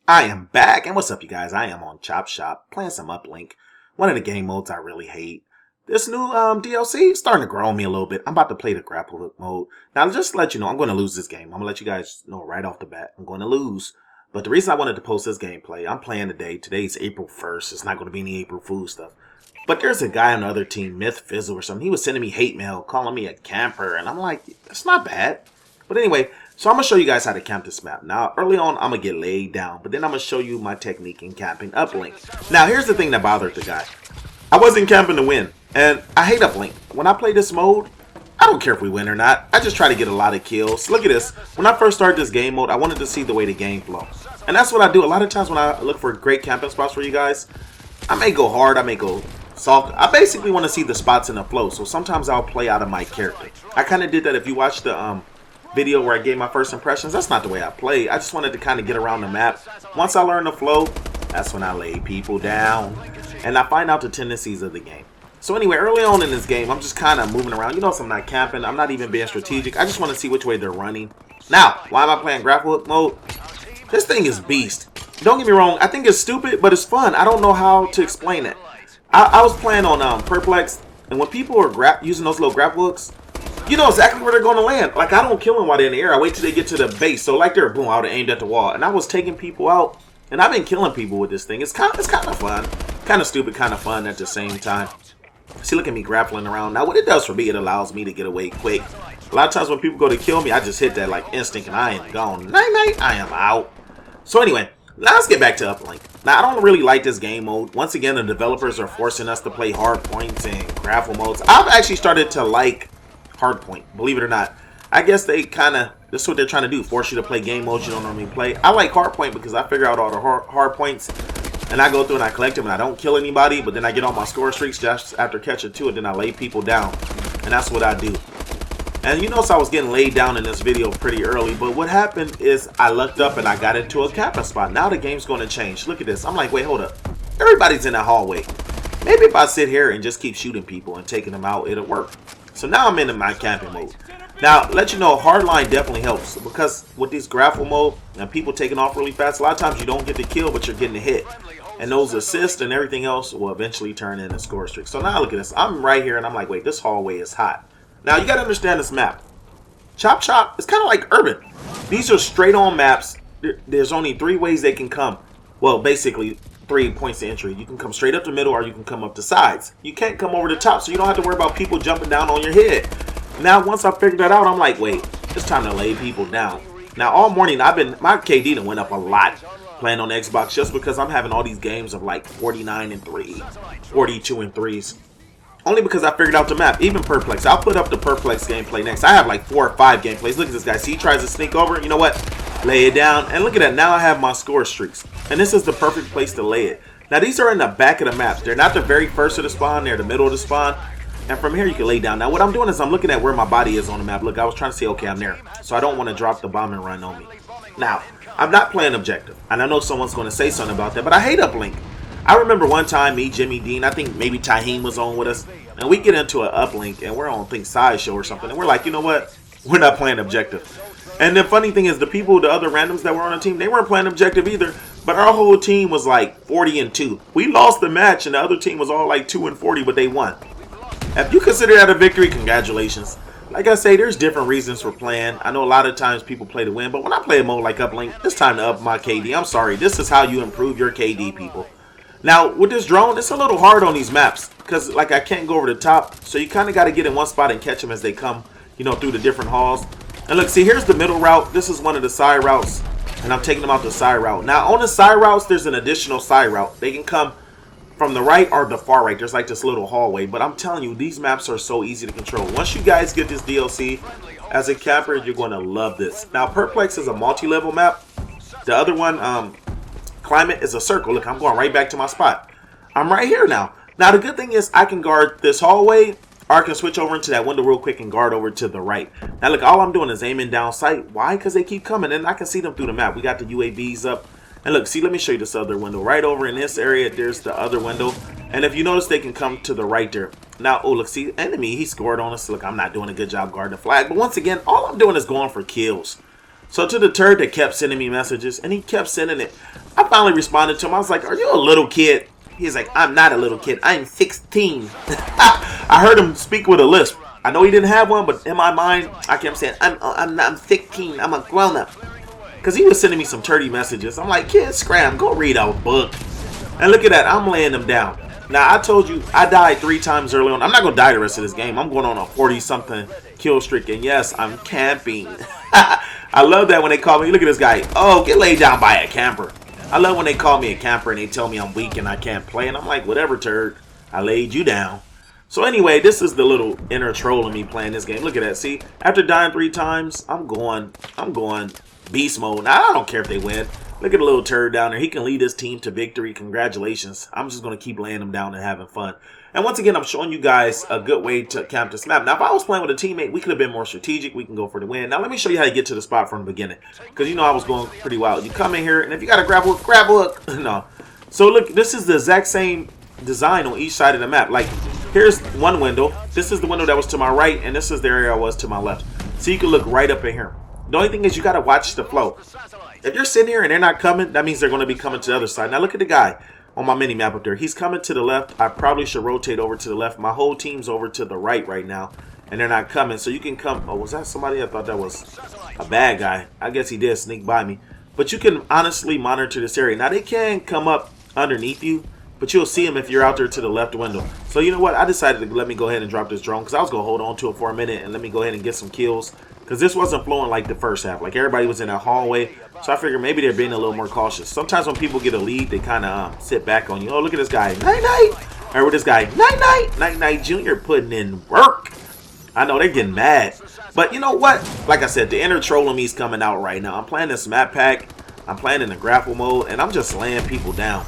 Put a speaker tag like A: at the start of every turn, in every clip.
A: I am back, and what's up, you guys? I am on Chop Shop playing some Uplink, one of the game modes I really hate. This new DLC is starting to grow on me a little bit. I'm about to play the grapple hook mode. Now, just to let you know, I'm going to lose this game. I'm going to let you guys know right off the bat. I'm going to lose. But the reason I wanted to post this gameplay, I'm playing today. Today's April 1st. It's not going to be any April Fool stuff. But there's a guy on the other team, Myth Fizzle or something. He was sending me hate mail, calling me a camper. And I'm like, it's not bad. But anyway, so I'm going to show you guys how to camp this map. Now, early on, I'm going to get laid down. But then I'm going to show you my technique in camping Uplink. Now, here's the thing that bothered the guy. I wasn't camping to win. And I hate Uplink. When I play this mode, I don't care if we win or not. I just try to get a lot of kills. Look at this. When I first started this game mode, I wanted to see the way the game flow. And that's what I do. A lot of times when I look for great camping spots for you guys, I may go hard, I may go soft. I basically want to see the spots in the flow. So sometimes I'll play out of my character. I kind of did that if you watch the video where I gave my first impressions. That's not the way I play. I just wanted to kind of get around the map. Once I learn the flow, that's when I lay people down. And I find out the tendencies of the game. So anyway, early on in this game, I'm just kind of moving around. You notice I'm not camping. I'm not even being strategic. I just want to see which way they're running. Now, why am I playing grapple hook mode? This thing is beast. Don't get me wrong. I think it's stupid, but it's fun. I don't know how to explain it. I was playing on Perplex, and when people are using those little grapple hooks, you know exactly where they're going to land. Like, I don't kill them while they're in the air. I wait till they get to the base. So like they're boom, I would have aimed at the wall. And I was taking people out, and I've been killing people with this thing. It's kind of fun. Kind of stupid, kind of fun at the same time. See, look at me grappling around. Now, what it does for me, it allows me to get away quick. A lot of times when people go to kill me, I just hit that like instinct and I am gone. Night-night, I am out. So anyway, now let's get back to Uplink. Now, I don't really like this game mode. Once again, the developers are forcing us to play hard points and grapple modes. I've actually started to like hardpoint, believe it or not. I guess they this is what they're trying to do, force you to play game modes you don't normally play. I like hardpoint because I figure out all the hard points. And I go through and I collect them and I don't kill anybody, but then I get on my score streaks just after catching two and then I lay people down. And that's what I do. And you notice I was getting laid down in this video pretty early, but what happened is I lucked up and I got into a camping spot. Now the game's going to change. Look at this. I'm like, wait, hold up. Everybody's in the hallway. Maybe if I sit here and just keep shooting people and taking them out, it'll work. So now I'm in my camping mode. Now, let you know, hardline definitely helps because with this grapple mode and people taking off really fast, a lot of times you don't get the kill, but you're getting the hit. And those assists and everything else will eventually turn into score streaks. So now look at this. I'm right here and I'm like, wait, this hallway is hot. Now you got to understand this map. Chop Chop is kind of like Urban. These are straight on maps. There's only 3 ways they can come. Well, basically 3 points of entry. You can come straight up the middle or you can come up the sides. You can't come over the top, so you don't have to worry about people jumping down on your head. Now once I figured that out, I'm like, wait, it's time to lay people down. Now all morning my KD done went up a lot playing on the Xbox just because I'm having all these games of like 49 and 3, 42 and 3s. Only because I figured out the map. Even Perplex. I'll put up the Perplex gameplay next. I have like 4 or 5 gameplays. Look at this guy. See, he tries to sneak over. You know what? Lay it down. And look at that. Now I have my score streaks. And this is the perfect place to lay it. Now these are in the back of the maps. They're not the very first of the spawn. They're the middle of the spawn. And from here you can lay down. Now what I'm doing is I'm looking at where my body is on the map. Look, I was trying to say, okay, I'm there. So I don't want to drop the bomb and run on me. Now, I'm not playing objective. And I know someone's going to say something about that. But I hate Uplink. I remember one time me, Jimmy Dean, I think maybe Taheem was on with us. And we get into an Uplink and we're on, I think, Sideshow or something. And we're like, you know what? We're not playing objective. And the funny thing is the other randoms that were on the team, they weren't playing objective either. But our whole team was like 40 and 2. We lost the match and the other team was all like 2 and 40, but they won. If you consider that a victory, congratulations. Like I say, there's different reasons for playing. I know a lot of times people play to win, but when I play a mode like Uplink, it's time to up my KD. I'm sorry, this is how you improve your KD, people. Now, with this drone, it's a little hard on these maps because, like, I can't go over the top. So you kind of got to get in one spot and catch them as they come, you know, through the different halls. And look, see, here's the middle route. This is one of the side routes, and I'm taking them out the side route. Now, on the side routes, there's an additional side route. They can come from the right or the far right. There's like this little hallway. But I'm telling you, these maps are so easy to control. Once you guys get this DLC, as a camper, you're going to love this. Now, Perplex is a multi-level map. The other one, Climate, is a circle. Look, I'm going right back to my spot. I'm right here now. Now, the good thing is I can guard this hallway, or I can switch over into that window real quick and guard over to the right. Now, look, all I'm doing is aiming down sight. Why? Because they keep coming, and I can see them through the map. We got the UAVs up. And look, see, let me show you this other window. Right over in this area, there's the other window. And if you notice, they can come to the right there. Now, oh, look, see, enemy, he scored on us. Look, I'm not doing a good job guarding the flag. But once again, all I'm doing is going for kills. So to the turd that kept sending me messages, and he kept sending it, I finally responded to him. I was like, are you a little kid? He's like, I'm not a little kid. I'm 16. I heard him speak with a lisp. I know he didn't have one, but in my mind, I kept saying, I'm 16. I'm a grown-up. Because he was sending me some turdy messages. I'm like, kid, scram, go read a book. And look at that. I'm laying them down. Now, I told you, I died 3 times early on. I'm not going to die the rest of this game. I'm going on a 40-something kill streak. And yes, I'm camping. I love that when they call me. Look at this guy. Oh, get laid down by a camper. I love when they call me a camper and they tell me I'm weak and I can't play. And I'm like, whatever, turd. I laid you down. So anyway, this is the little inner troll of me playing this game. Look at that. See, after dying 3 times, I'm going beast mode. Now, I don't care if they win. Look at the little turd down there. He can lead his team to victory. Congratulations. I'm just going to keep laying him down and having fun. And once again, I'm showing you guys a good way to camp this map. Now, if I was playing with a teammate, we could have been more strategic. We can go for the win. Now, let me show you how to get to the spot from the beginning. Because, you know, I was going pretty wild. You come in here, and if you got to grab hook. No. So, look, this is the exact same design on each side of the map. Like, here's one window. This is the window that was to my right, and this is the area I was to my left. So, you can look right up in here. The only thing is you got to watch the flow. If you're sitting here and they're not coming, that means they're going to be coming to the other side. Now, look at the guy on my mini map up there. He's coming to the left. I probably should rotate over to the left. My whole team's over to the right now, and they're not coming. So you can come. Oh, was that somebody? I thought that was a bad guy. I guess he did sneak by me. But you can honestly monitor this area. Now, they can come up underneath you, but you'll see them if you're out there to the left window. So you know what? I decided to let me go ahead and drop this drone because I was going to hold on to it for a minute and let me go ahead and get some kills. Because this wasn't flowing like the first half. Like everybody was in that hallway. So I figured maybe they're being a little more cautious. Sometimes when people get a lead, they kind of sit back on you. Oh, look at this guy. Night-night. Or with this guy. Night-night. Night-night Junior putting in work. I know they're getting mad. But you know what? Like I said, the inner troll of me is coming out right now. I'm playing this map pack. I'm playing in the grapple mode. And I'm just laying people down.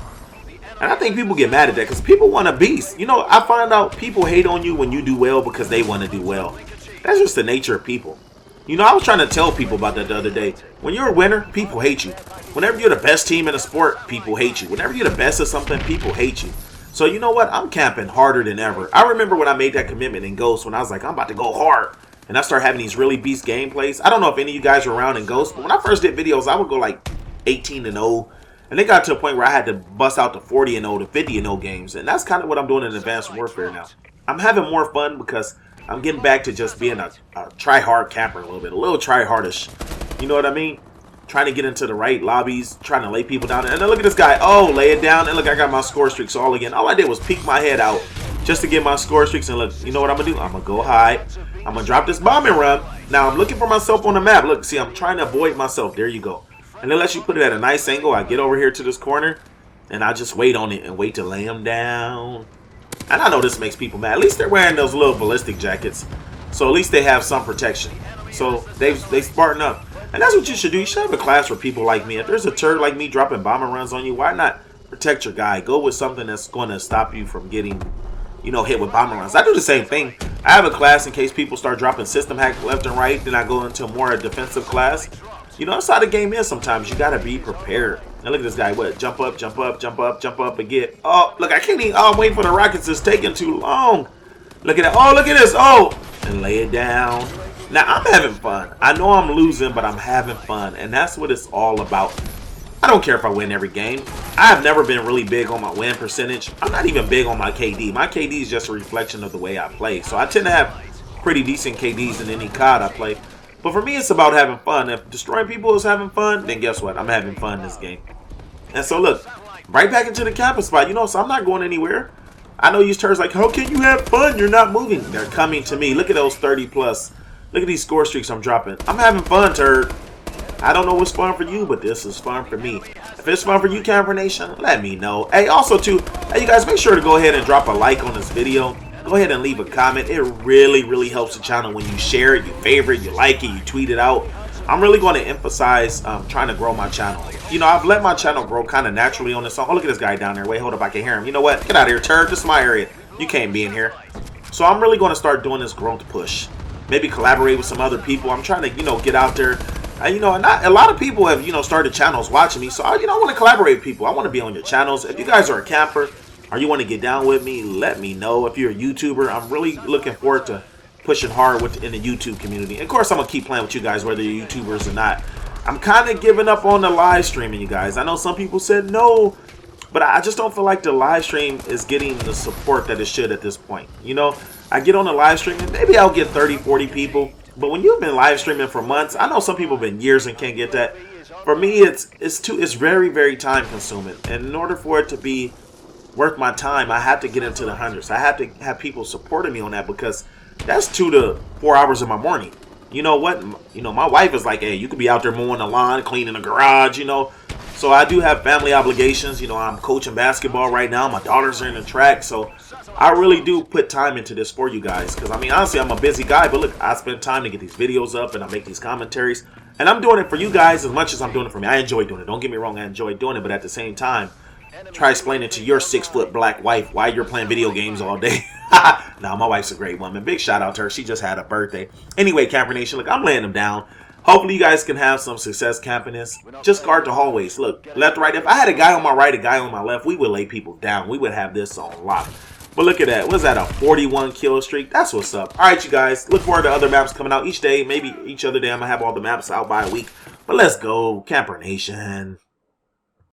A: And I think people get mad at that because people want a beast. You know, I find out people hate on you when you do well because they want to do well. That's just the nature of people. You know, I was trying to tell people about that the other day. When you're a winner, people hate you. Whenever you're the best team in a sport, people hate you. Whenever you're the best at something, people hate you. So you know what? I'm camping harder than ever. I remember when I made that commitment in Ghost when I was like, I'm about to go hard. And I started having these really beast gameplays. I don't know if any of you guys were around in Ghost, but when I first did videos, I would go like 18-0. And it got to a point where I had to bust out the 40-0 to 50-0 games. And that's kind of what I'm doing in Advanced Warfare now. I'm having more fun because I'm getting back to just being a try-hard camper a little try-hardish. You know what I mean? Trying to get into the right lobbies, trying to lay people down. And then look at this guy. Oh, lay it down. And look, I got my score streaks all again. All I did was peek my head out just to get my score streaks. And look, you know what I'm going to do? I'm going to go hide. I'm going to drop this bomb and run. Now, I'm looking for myself on the map. Look, see, I'm trying to avoid myself. There you go. And then let you put it at a nice angle. I get over here to this corner, and I just wait on it and wait to lay them down. And I know this makes people mad. At least they're wearing those little ballistic jackets. So at least they have some protection. So they Spartan up. And that's what you should do. You should have a class for people like me. If there's a turd like me dropping bomber runs on you, why not protect your guy? Go with something that's going to stop you from getting, you know, hit with bomber runs. I do the same thing. I have a class in case people start dropping system hack left and right. Then I go into more a defensive class. You know, that's how the game is sometimes. You got to be prepared. Now look at this guy. What? Jump up, jump up, jump up, jump up and get. Oh, look, I can't even. Oh, I'm waiting for the rockets. It's taking too long. Look at that. Oh, look at this. Oh, and lay it down. Now, I'm having fun. I know I'm losing, but I'm having fun. And that's what it's all about. I don't care if I win every game. I have never been really big on my win percentage. I'm not even big on my KD. My KD is just a reflection of the way I play. So I tend to have pretty decent KDs in any COD I play. But for me, it's about having fun. If destroying people is having fun, then guess what? I'm having fun in this game. And so look, right back into the camping spot. You know, so I'm not going anywhere. I know you turds like, how can you have fun? You're not moving. They're coming to me. Look at those 30 plus. Look at these score streaks I'm dropping. I'm having fun, turd. I don't know what's fun for you, but this is fun for me. If it's fun for you, Camper Nation, let me know. Hey, also too, hey, you guys, make sure to go ahead and drop a like on this video. Go ahead and leave a comment. It really, really helps the channel when you share it, you favorite, you like it, you tweet it out. I'm really going to emphasize trying to grow my channel. You know, I've let my channel grow kind of naturally on this song. Oh, look at this guy down there. Wait, hold up, I can hear him. You know what? Get out of here, turd. This is my area. You can't be in here. So I'm really going to start doing this growth push. Maybe collaborate with some other people. I'm trying to, you know, get out there. You know, not a lot of people have, you know, started channels watching me. So, you know, I want to collaborate with people. I want to be on your channels. If you guys are a camper or you want to get down with me, let me know. If you're a YouTuber, I'm really looking forward to pushing hard in the YouTube community. And of course, I'm going to keep playing with you guys, whether you're YouTubers or not. I'm kind of giving up on the live streaming, you guys. I know some people said no, but I just don't feel like the live stream is getting the support that it should at this point. You know, I get on the live stream and maybe I'll get 30, 40 people. But when you've been live streaming for months, I know some people have been years and can't get that. For me, it's very, very time consuming. And in order for it to be worth my time, I have to get into the hundreds. I have to have people supporting me on that, because that's 2 to 4 hours of my morning. You know what? You know, my wife is like, hey, you could be out there mowing the lawn, cleaning the garage, you know. So I do have family obligations. You know, I'm coaching basketball right now. My daughters are in the track. So I really do put time into this for you guys. Because, I mean, honestly, I'm a busy guy. But look, I spend time to get these videos up and I make these commentaries. And I'm doing it for you guys as much as I'm doing it for me. I enjoy doing it. Don't get me wrong. I enjoy doing it. But at the same time, try explaining to your 6-foot black wife why you're playing video games all day. Nah, my wife's a great woman. Big shout out to her. She just had a birthday. Anyway, Camper Nation, look, I'm laying them down. Hopefully you guys can have some success camping this. Just guard the hallways. Look, left, right. If I had a guy on my right, a guy on my left, we would lay people down. We would have this on lock. But look at that. What's that, a 41 kill streak? That's what's up. All right, you guys. Look forward to other maps coming out each day. Maybe each other day I'm going to have all the maps out by a week. But let's go, Camper Nation.